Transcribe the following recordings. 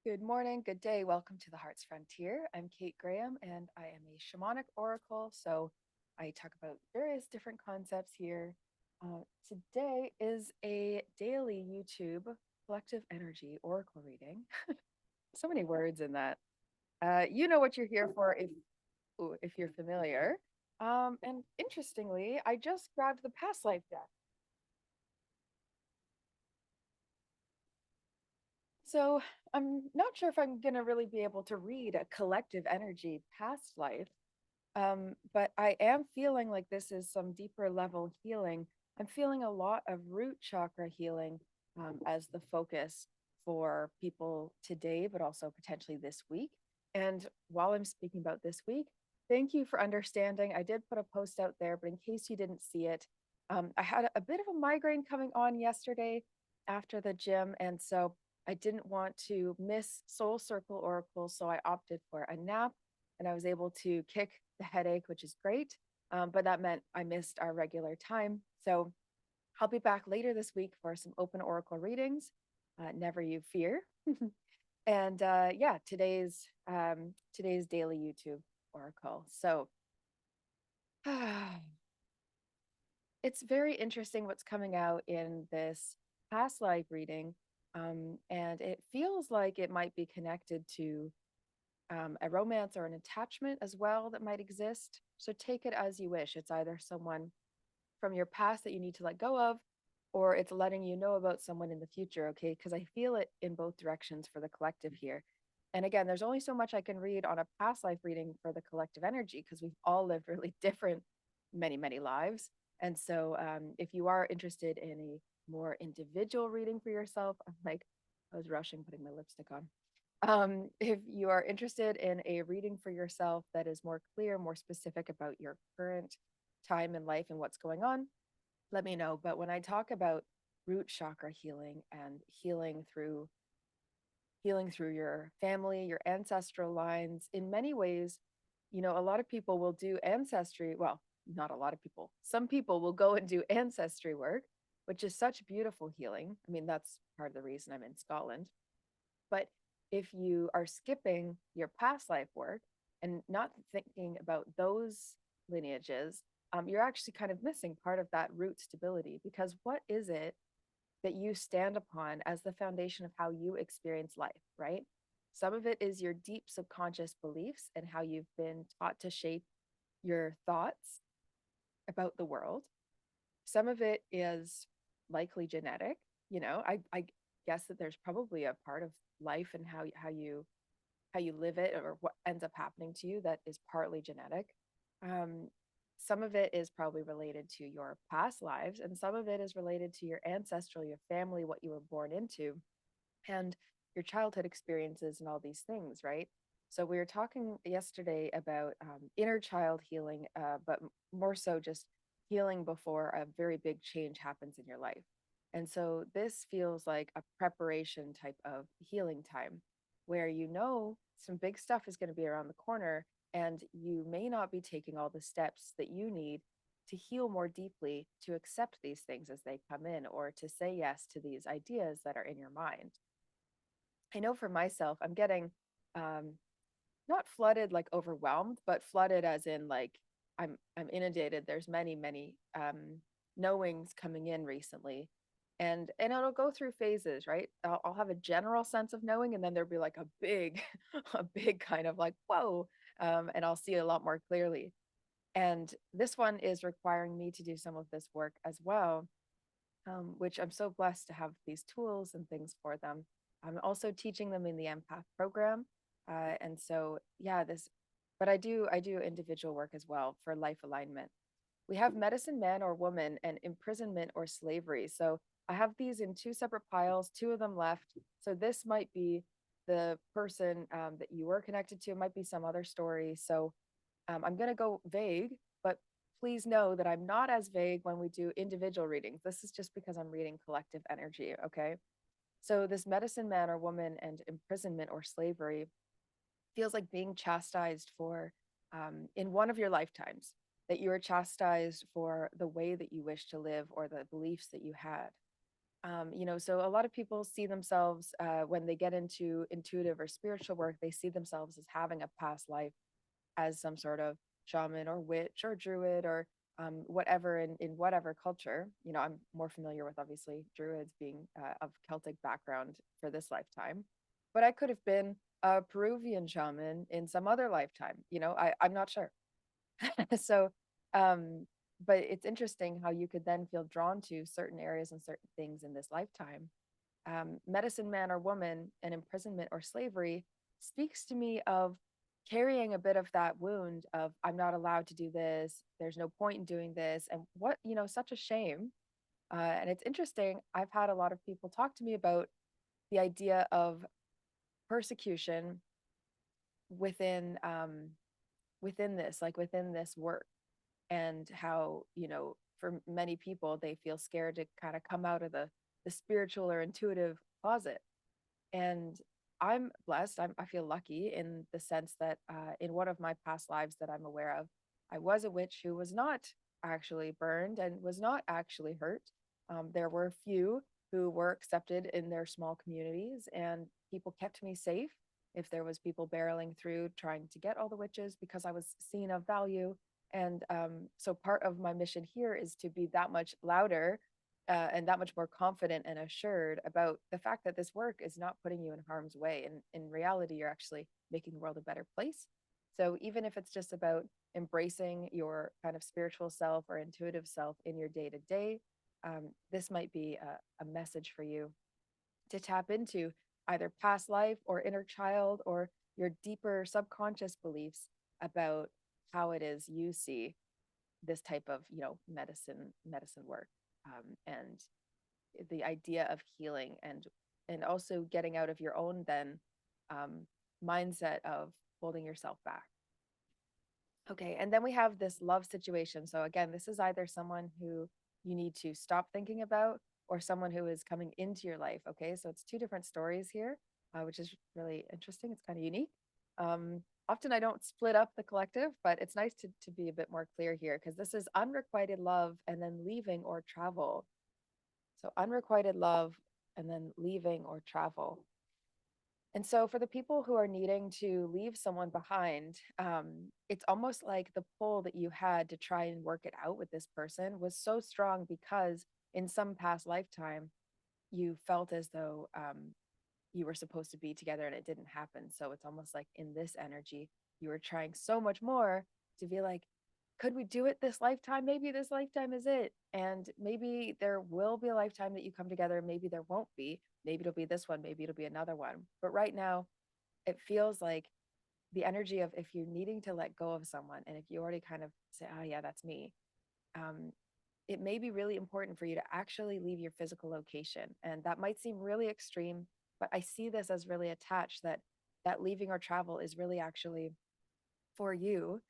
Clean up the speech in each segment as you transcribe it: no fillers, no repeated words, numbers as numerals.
Good morning, good day. Welcome to the Heart's Frontier. I'm Kate Graham and I am a shamanic oracle. So I talk about various different concepts here. Today is a daily YouTube collective energy oracle reading. So many words in that. You know what you're here for if you're familiar. And interestingly, I just grabbed the past life deck. So I'm not sure if I'm going to really be able to read a collective energy past life. But I am feeling like this is some deeper level healing. I'm feeling a lot of root chakra healing as the focus for people today, but also potentially this week. And while I'm speaking about this week, thank you for understanding. I did put a post out there, but in case you didn't see it, I had a bit of a migraine coming on yesterday after the gym. And so I didn't want to miss Soul Circle Oracle. So I opted for a nap and I was able to kick the headache, which is great. But that meant I missed our regular time. So I'll be back later this week for some open oracle readings. Never you fear. And yeah, today's daily YouTube oracle. So it's very interesting what's coming out in this past life reading. And it feels like it might be connected to a romance or an attachment as well that might exist. So take it as you wish. It's either someone from your past that you need to let go of, or it's letting you know about someone in the future, okay? Because I feel it in both directions for the collective here. And again, there's only so much I can read on a past life reading for the collective energy because we've all lived really different, many, many lives. And so if you are interested in a more individual reading for yourself, I'm like, I was rushing putting my lipstick on. If you are interested in a reading for yourself that is more clear, more specific about your current time in life and what's going on, let me know. But when I talk about root chakra healing and healing through your family, your ancestral lines, in many ways, a lot of people will do ancestry. Well, not a lot of people. Some people will go and do ancestry work, which is such beautiful healing. I mean, that's part of the reason I'm in Scotland. But if you are skipping your past life work and not thinking about those lineages, you're actually kind of missing part of that root stability. Because what is it that you stand upon as the foundation of how you experience life, right? Some of it is your deep subconscious beliefs and how you've been taught to shape your thoughts about the world. Some of it is likely genetic. I guess that there's probably a part of life and how you live it or what ends up happening to you that is partly genetic. Um, some of it is probably related to your past lives, and some of it is related to your ancestral, your family, what you were born into, and your childhood experiences and all these things, right? So we were talking yesterday about inner child healing, but more so just healing before a very big change happens in your life. And so this feels like a preparation type of healing time where some big stuff is going to be around the corner and you may not be taking all the steps that you need to heal more deeply, to accept these things as they come in, or to say yes to these ideas that are in your mind. I know for myself, I'm getting um, not flooded like overwhelmed, but flooded as in like I'm inundated. There's many knowings coming in recently, and it'll go through phases, right? I'll have a general sense of knowing, and then there'll be like a big a big kind of like whoa, and I'll see a lot more clearly. And this one is requiring me to do some of this work as well, which I'm so blessed to have these tools and things for them. I'm also teaching them in the empath program. And so, yeah, but I do individual work as well for life alignment. We have medicine man or woman and imprisonment or slavery. So I have these in two separate piles, two of them left. So this might be the person that you were connected to. It might be some other story. So I'm going to go vague, but please know that I'm not as vague when we do individual readings. This is just because I'm reading collective energy. Okay. So this medicine man or woman and imprisonment or slavery feels like being chastised for in one of your lifetimes, that you were chastised for the way that you wish to live or the beliefs that you had. So a lot of people see themselves when they get into intuitive or spiritual work, they see themselves as having a past life as some sort of shaman or witch or druid or whatever in whatever culture. I'm more familiar with obviously druids being of Celtic background for this lifetime, but I could have been a Peruvian shaman in some other lifetime. I'm not sure. So, um, but it's interesting how you could then feel drawn to certain areas and certain things in this lifetime. Medicine man or woman and imprisonment or slavery speaks to me of carrying a bit of that wound of I'm not allowed to do this. There's no point in doing this. And such a shame. And it's interesting. I've had a lot of people talk to me about the idea of persecution within within this work, and how for many people they feel scared to kind of come out of the spiritual or intuitive closet. And I'm blessed. I feel lucky in the sense that in one of my past lives that I'm aware of, I was a witch who was not actually burned and was not actually hurt. There were a few who were accepted in their small communities, and people kept me safe if there was people barreling through trying to get all the witches because I was seen of value. And so part of my mission here is to be that much louder and that much more confident and assured about the fact that this work is not putting you in harm's way. And in reality, you're actually making the world a better place. So even if it's just about embracing your kind of spiritual self or intuitive self in your day to day, this might be a message for you to tap into either past life or inner child or your deeper subconscious beliefs about how it is you see this type of medicine work, and the idea of healing, and also getting out of your own then um, mindset of holding yourself back. Okay, and then we have this love situation. So again, this is either someone who you need to stop thinking about or someone who is coming into your life. Okay, so it's two different stories here, which is really interesting. It's kind of unique. Often I don't split up the collective, but it's nice to be a bit more clear here because this is unrequited love and then leaving or travel. So unrequited love and then leaving or travel. And so, for the people who are needing to leave someone behind, it's almost like the pull that you had to try and work it out with this person was so strong because in some past lifetime, you felt as though you were supposed to be together and it didn't happen. So, it's almost like in this energy, you were trying so much more to be like, could we do it this lifetime? Maybe this lifetime is it. And maybe there will be a lifetime that you come together. Maybe there won't be. Maybe it'll be this one. Maybe it'll be another one. But right now, it feels like the energy of if you're needing to let go of someone, and if you already kind of say, oh, yeah, that's me, um, it may be really important for you to actually leave your physical location. And that might seem really extreme, but I see this as really attached that leaving or travel is really actually for you,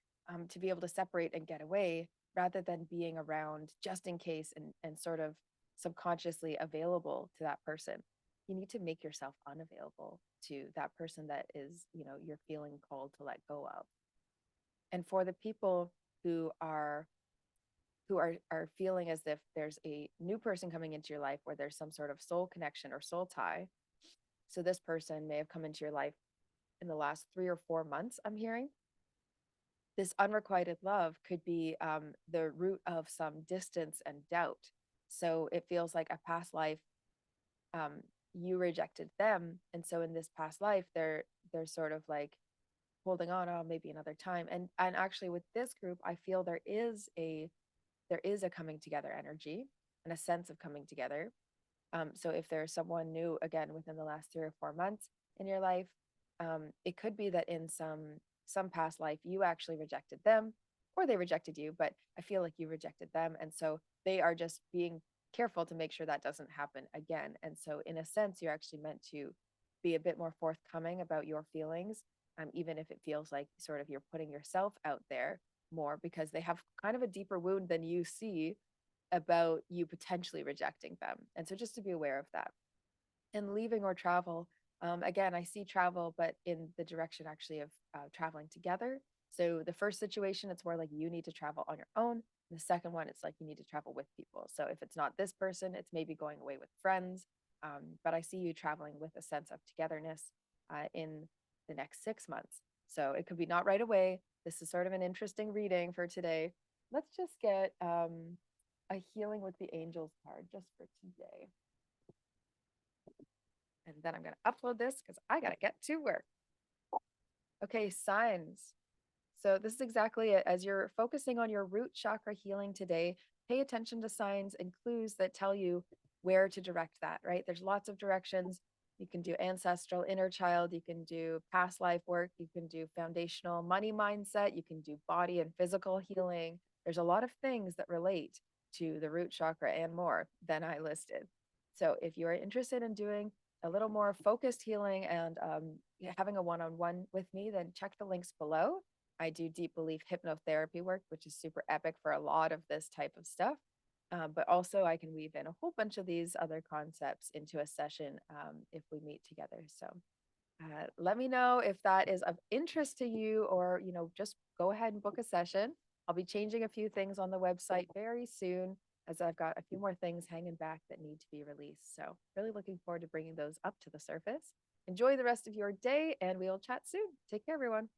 to be able to separate and get away rather than being around just in case and sort of subconsciously available to that person. You need to make yourself unavailable to that person that is, you're feeling called to let go of. And for the people who are feeling as if there's a new person coming into your life where there's some sort of soul connection or soul tie. So this person may have come into your life in the last 3 or 4 months, I'm hearing. This unrequited love could be the root of some distance and doubt. So it feels like a past life, um, you rejected them, and so in this past life, they're sort of like holding on. Oh, maybe another time. And actually, with this group, I feel there is a coming together energy and a sense of coming together. So if there's someone new again within the last 3 or 4 months in your life, it could be that in some past life you actually rejected them or they rejected you, but I feel like you rejected them. And so they are just being careful to make sure that doesn't happen again. And so in a sense, you're actually meant to be a bit more forthcoming about your feelings, even if it feels like sort of you're putting yourself out there more because they have kind of a deeper wound than you see about you potentially rejecting them. And so just to be aware of that. And leaving or travel, again, I see travel, but in the direction actually of traveling together. So the first situation, it's more like you need to travel on your own. The second one, it's like you need to travel with people. So if it's not this person, it's maybe going away with friends. But I see you traveling with a sense of togetherness in the next 6 months. So it could be not right away. This is sort of an interesting reading for today. Let's just get a healing with the angels card just for today. And then I'm going to upload this because I got to get to work. Okay, signs. So this is exactly it. As you're focusing on your root chakra healing today, pay attention to signs and clues that tell you where to direct that, right? There's lots of directions. You can do ancestral, inner child, you can do past life work, you can do foundational money mindset, you can do body and physical healing. There's a lot of things that relate to the root chakra and more than I listed. So if you are interested in doing a little more focused healing and having a one-on-one with me, then check the links below. I do deep belief hypnotherapy work, which is super epic for a lot of this type of stuff. But also, I can weave in a whole bunch of these other concepts into a session if we meet together. So let me know if that is of interest to you, or just go ahead and book a session. I'll be changing a few things on the website very soon, as I've got a few more things hanging back that need to be released. So really looking forward to bringing those up to the surface. Enjoy the rest of your day, and we'll chat soon. Take care, everyone.